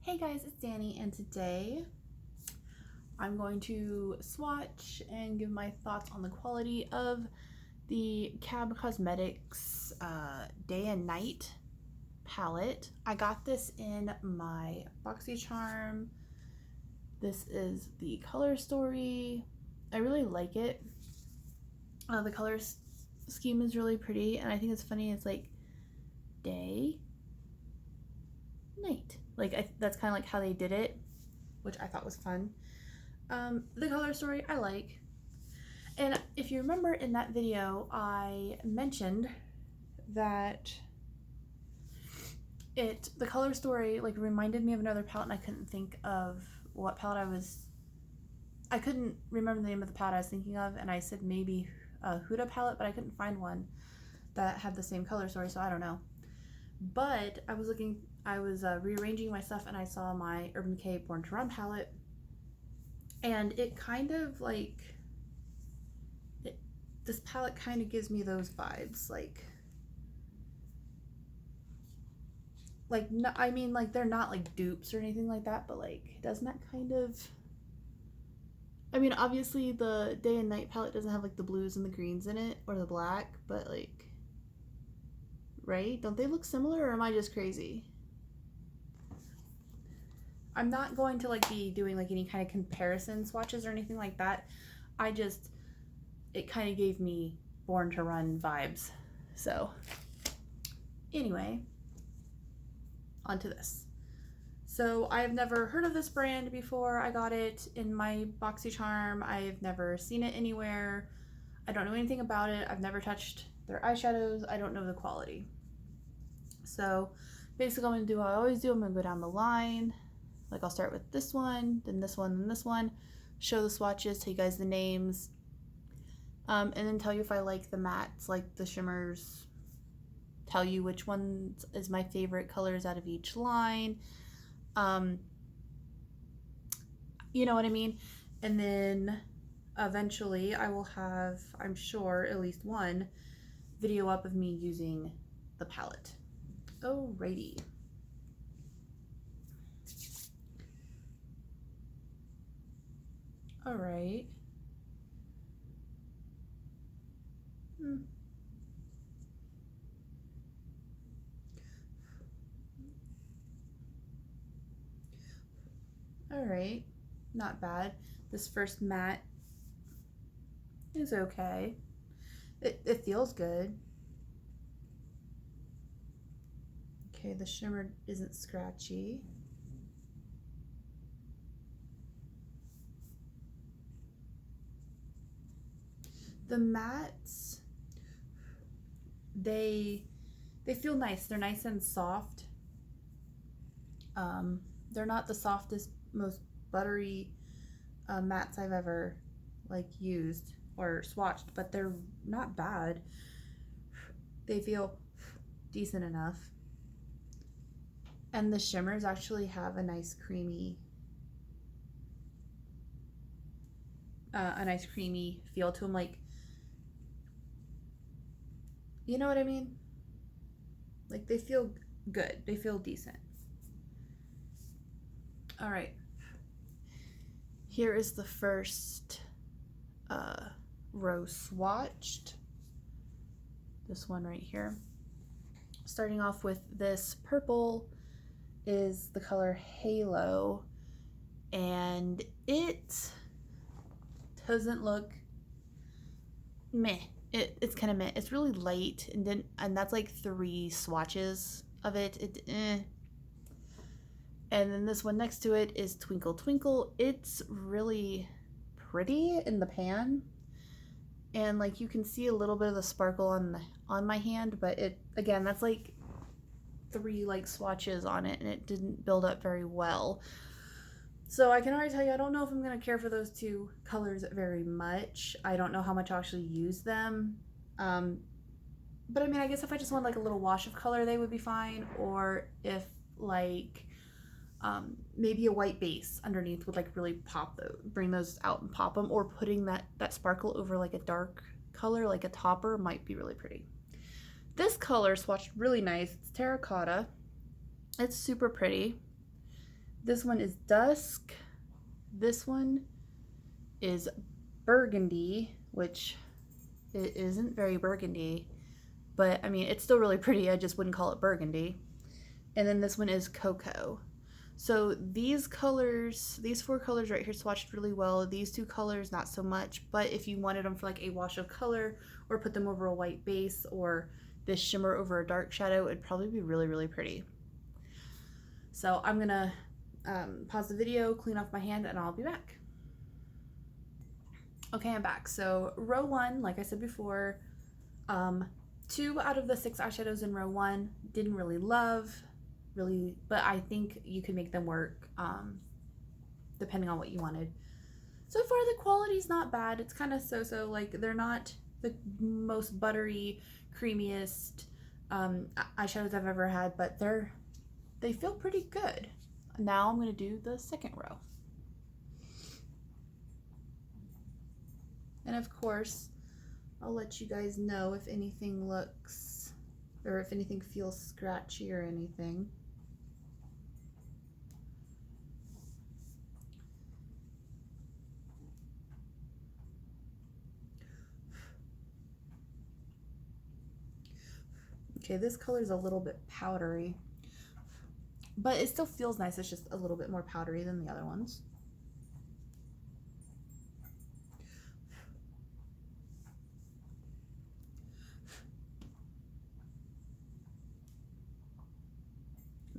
Hey guys, it's Danny, and today I'm going to swatch and give my thoughts on the quality of the Cab Cosmetics Day and Night palette. I got this in my BoxyCharm. This is the color story. I really like it. The color scheme is really pretty, and I think it's funny. It's like day, night. That's kind of like how they did it, which I thought was fun. The color story I like. And if you remember in that video, I mentioned that the color story like reminded me of another palette, and I couldn't think of what palette I couldn't remember the name of the palette I was thinking of, and I said maybe a Huda palette, but I couldn't find one that had the same color story, so I don't know. But I was rearranging my stuff, and I saw my Urban Decay Born to Run palette, and it kind of like, this palette kind of gives me those vibes, I mean, like, they're not like dupes or anything like that, but like, doesn't that kind of, I mean, obviously the Day and Night palette doesn't have like the blues and the greens in it, or the black, but like, right? Don't they look similar, or am I just crazy? I'm not going to like be doing like any kind of comparison swatches or anything like that. It kind of gave me Born to Run vibes. So anyway, onto this. So I've never heard of this brand before. I got it in my BoxyCharm. I've never seen it anywhere. I don't know anything about it. I've never touched their eyeshadows. I don't know the quality. So basically I'm gonna do what I always do. I'm gonna go down the line. Like, I'll start with this one, then this one, then this one, show the swatches, tell you guys the names, and then tell you if I like the mattes, like the shimmers, tell you which one is my favorite colors out of each line. You know what I mean? And then eventually I will have, I'm sure, at least one video up of me using the palette. Alrighty. All right. All right, not bad. This first matte is okay. It feels good. Okay, the shimmer isn't scratchy. The mattes, they feel nice. They're nice and soft. They're not the softest, most buttery mattes I've ever like used or swatched, but they're not bad. They feel decent enough. And the shimmers actually have a nice creamy feel to them. Like, you know what I mean? Like, they feel good. They feel decent. All right. Here is the first row swatched. This one right here. Starting off with this purple is the color Halo, and it doesn't look meh. It's kind of meh. It's really light, and that's like 3 swatches of it. And then this one next to it is Twinkle Twinkle. It's really pretty in the pan, and like you can see a little bit of the sparkle on my hand, but again, that's like 3 like swatches on it, and it didn't build up very well. So I can already tell you, I don't know if I'm going to care for those 2 colors very much. I don't know how much I'll actually use them. But I mean, I guess if I just want like a little wash of color, they would be fine. Or if like maybe a white base underneath would like really bring those out and pop them. Or putting that sparkle over like a dark color, like a topper, might be really pretty. This color swatched really nice. It's terracotta. It's super pretty. This one is Dusk. This one is Burgundy, which it isn't very burgundy, but I mean, it's still really pretty. I just wouldn't call it burgundy. And then this one is Cocoa. So these colors, these 4 colors right here swatched really well. These 2 colors, not so much, but if you wanted them for like a wash of color or put them over a white base or this shimmer over a dark shadow, it'd probably be really, really pretty. So I'm gonna pause the video, clean off my hand, and I'll be back. Okay, I'm back. So row 1, like I said before, 2 out of the 6 eyeshadows in row 1 didn't really love, but I think you could make them work depending on what you wanted. So far the quality's not bad. It's kind of so-so, like they're not the most buttery, creamiest eyeshadows I've ever had, but they feel pretty good. Now I'm gonna do the second row. And of course, I'll let you guys know if anything looks, or if anything feels scratchy or anything. Okay, this color is a little bit powdery, but it still feels nice. It's just a little bit more powdery than the other ones.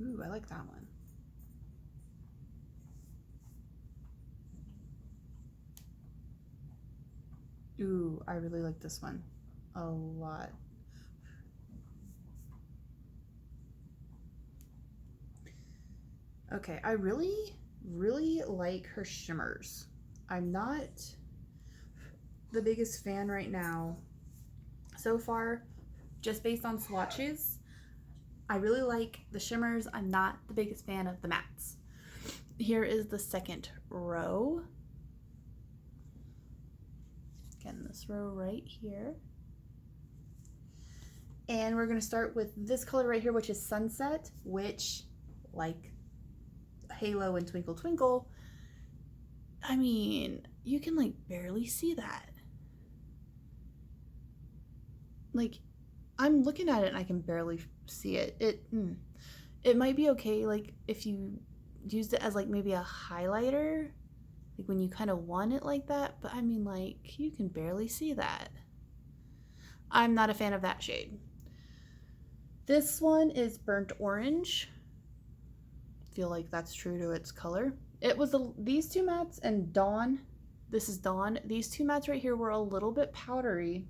Ooh, I like that one. Ooh, I really like this one a lot. Okay, I really, really like her shimmers. I'm not the biggest fan right now. So far, just based on swatches, I really like the shimmers. I'm not the biggest fan of the mattes. Here is the second row. Again, this row right here. And we're gonna start with this color right here, which is Sunset, which, like Halo and Twinkle Twinkle, I mean, you can like barely see that. Like, I'm looking at it and I can barely see it. It might be okay, like, if you used it as like maybe a highlighter, like when you kind of want it like that, but I mean, like, you can barely see that. I'm not a fan of that shade. This one is Burnt Orange. I feel like that's true to its color. It was these 2 mattes and Dawn. This is Dawn. These 2 mattes right here were a little bit powdery,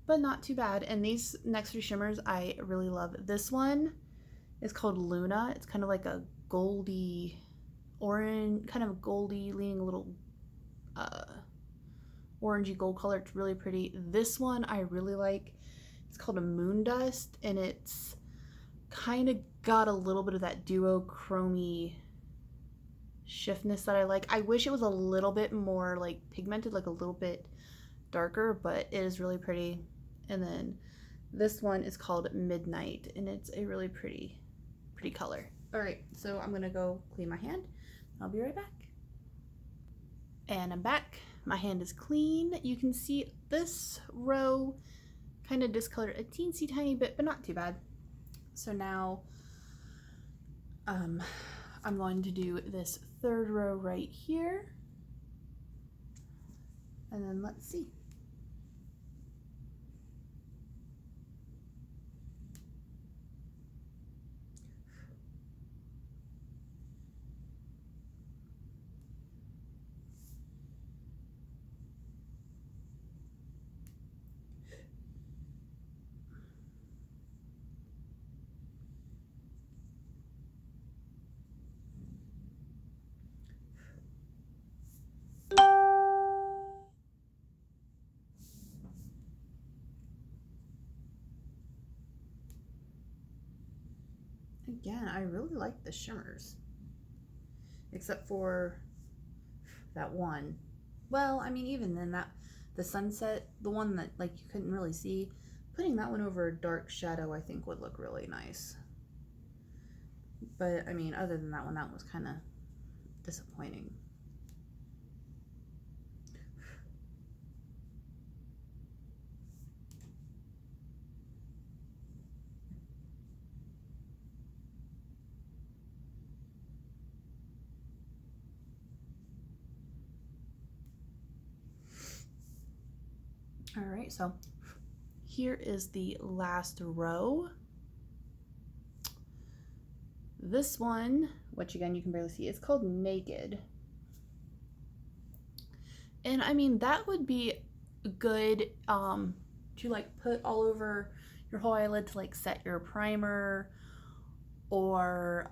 but not too bad. And these next 3 shimmers I really love. This one is called Luna. It's kind of like a goldy orange, kind of goldy, leaning a little orangey gold color. It's really pretty. This one I really like. It's called a Moon Dust, and it's kind of got a little bit of that duochrome shiftness that I like. I wish it was a little bit more like pigmented, like a little bit darker, but it is really pretty. And then this one is called Midnight, and it's a really pretty color. All right, so I'm gonna go clean my hand. I'll be right back. And I'm back. My hand is clean. You can see this row kind of discolored a teensy tiny bit, but not too bad. So now I'm going to do this third row right here, and then let's see. Again, I really like the shimmers, except for that one. Well, I mean, even then, the Sunset, the one that like you couldn't really see, putting that one over a dark shadow I think would look really nice. But I mean, other than that one, that was kind of disappointing. All right, so here is the last row. This one, which again you can barely see, it's called Naked. And I mean, that would be good to like put all over your whole eyelid to like set your primer, or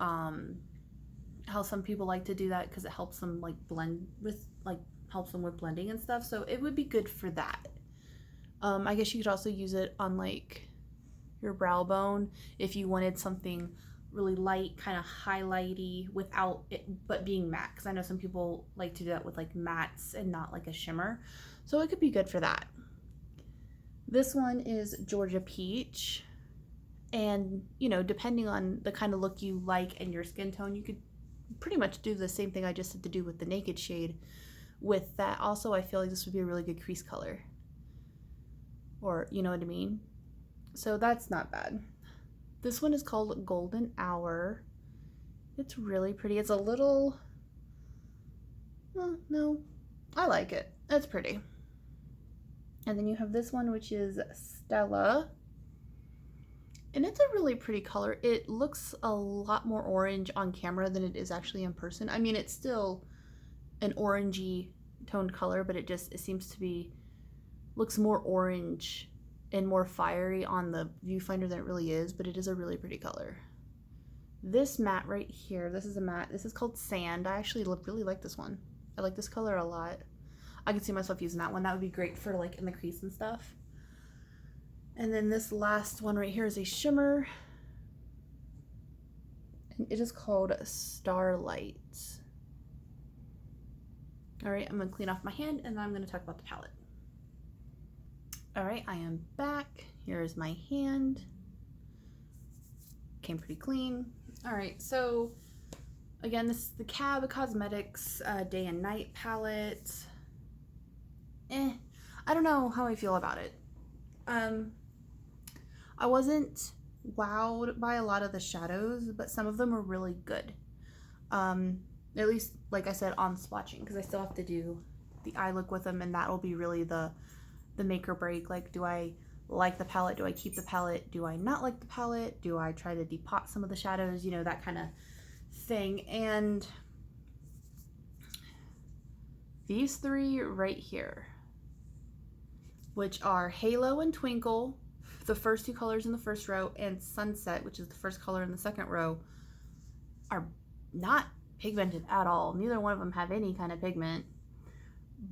how some people like to do that because it helps them like blend with, like helps them with blending and stuff. So it would be good for that. I guess you could also use it on like your brow bone if you wanted something really light, kind of highlighty without it but being matte, because I know some people like to do that with like mattes and not like a shimmer, so it could be good for that. This one is Georgia Peach, and you know, depending on the kind of look you like and your skin tone, you could pretty much do the same thing I just said to do with the Naked shade with that. Also, I feel like this would be a really good crease color, or you know what I mean, so that's not bad. This one is called Golden Hour. It's really pretty. It's a little, well, no, I like it. It's pretty. And then you have this one, which is Stella. And it's a really pretty color. It looks a lot more orange on camera than it is actually in person. I mean, it's still an orangey toned color, but it seems to be, looks more orange and more fiery on the viewfinder than it really is, but it is a really pretty color. This matte right here, this is a matte. This is called Sand. I actually really like this one. I like this color a lot. I can see myself using that one. That would be great for like in the crease and stuff. And then this last one right here is a shimmer, and it is called Starlight. All right, I'm gonna clean off my hand and then I'm gonna talk about the palette. All right, I am back. Here's my hand. Came pretty clean. All right, so again, this is the Cab Cosmetics Day and Night palette. I don't know how I feel about it. I wasn't wowed by a lot of the shadows, but some of them were really good. At least, like I said, on swatching, because I still have to do the eye look with them, and that will be really the make or break. Like, do I like the palette? Do I keep the palette? Do I not like the palette? Do I try to depot some of the shadows? You know, that kind of thing. And these three right here, which are Halo and Twinkle, the first two colors in the first row, and Sunset, which is the first color in the second row, are not pigmented at all. Neither one of them have any kind of pigment.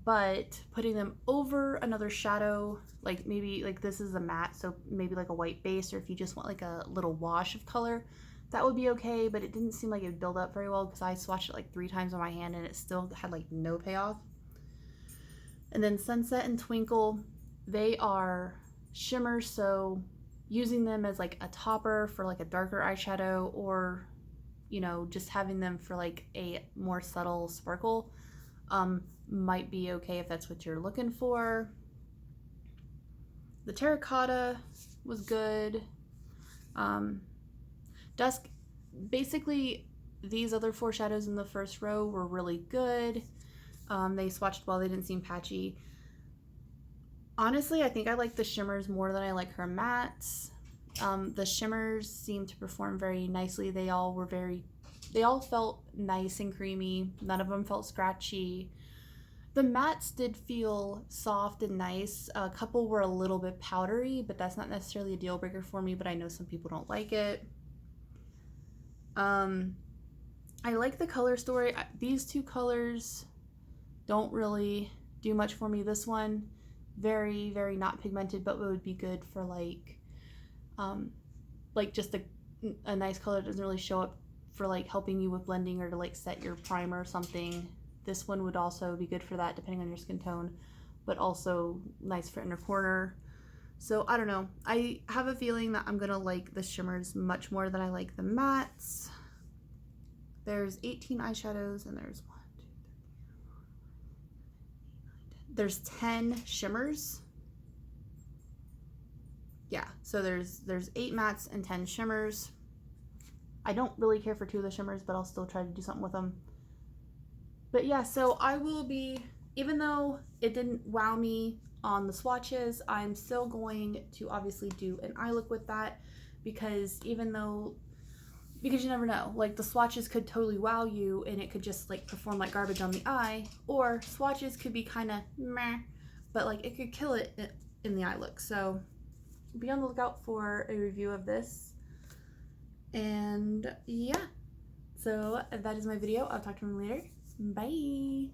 But putting them over another shadow, like maybe like this is a matte, so maybe like a white base, or if you just want like a little wash of color, that would be okay. But it didn't seem like it would build up very well because I swatched it like 3 times on my hand and it still had like no payoff. And then Sunset and Twinkle, they are shimmers, so using them as like a topper for like a darker eyeshadow, or you know, just having them for like a more subtle sparkle might be okay if that's what you're looking for. The Terracotta was good. Dusk, basically these other 4 shadows in the first row were really good. They swatched well, they didn't seem patchy. Honestly, I think I like the shimmers more than I like her mattes. The shimmers seemed to perform very nicely. They all felt nice and creamy. None of them felt scratchy. The mattes did feel soft and nice. A couple were a little bit powdery, but that's not necessarily a deal breaker for me, but I know some people don't like it. I like the color story. These 2 colors don't really do much for me. This one, very, very not pigmented, but would be good for like just a nice color that doesn't really show up for like helping you with blending or to like set your primer or something. This one would also be good for that depending on your skin tone, but also nice for inner corner. So I don't know. I have a feeling that I'm gonna like the shimmers much more than I like the mattes. There's 18 eyeshadows and there's there's 10 shimmers. Yeah, so there's 8 mattes and 10 shimmers. I don't really care for 2 of the shimmers, but I'll still try to do something with them. But yeah, so I will be, even though it didn't wow me on the swatches, I'm still going to obviously do an eye look with that, because you never know, like the swatches could totally wow you and it could just like perform like garbage on the eye, or swatches could be kind of meh, but like it could kill it in the eye look. So be on the lookout for a review of this. And yeah, so that is my video. I'll talk to you later. Bye.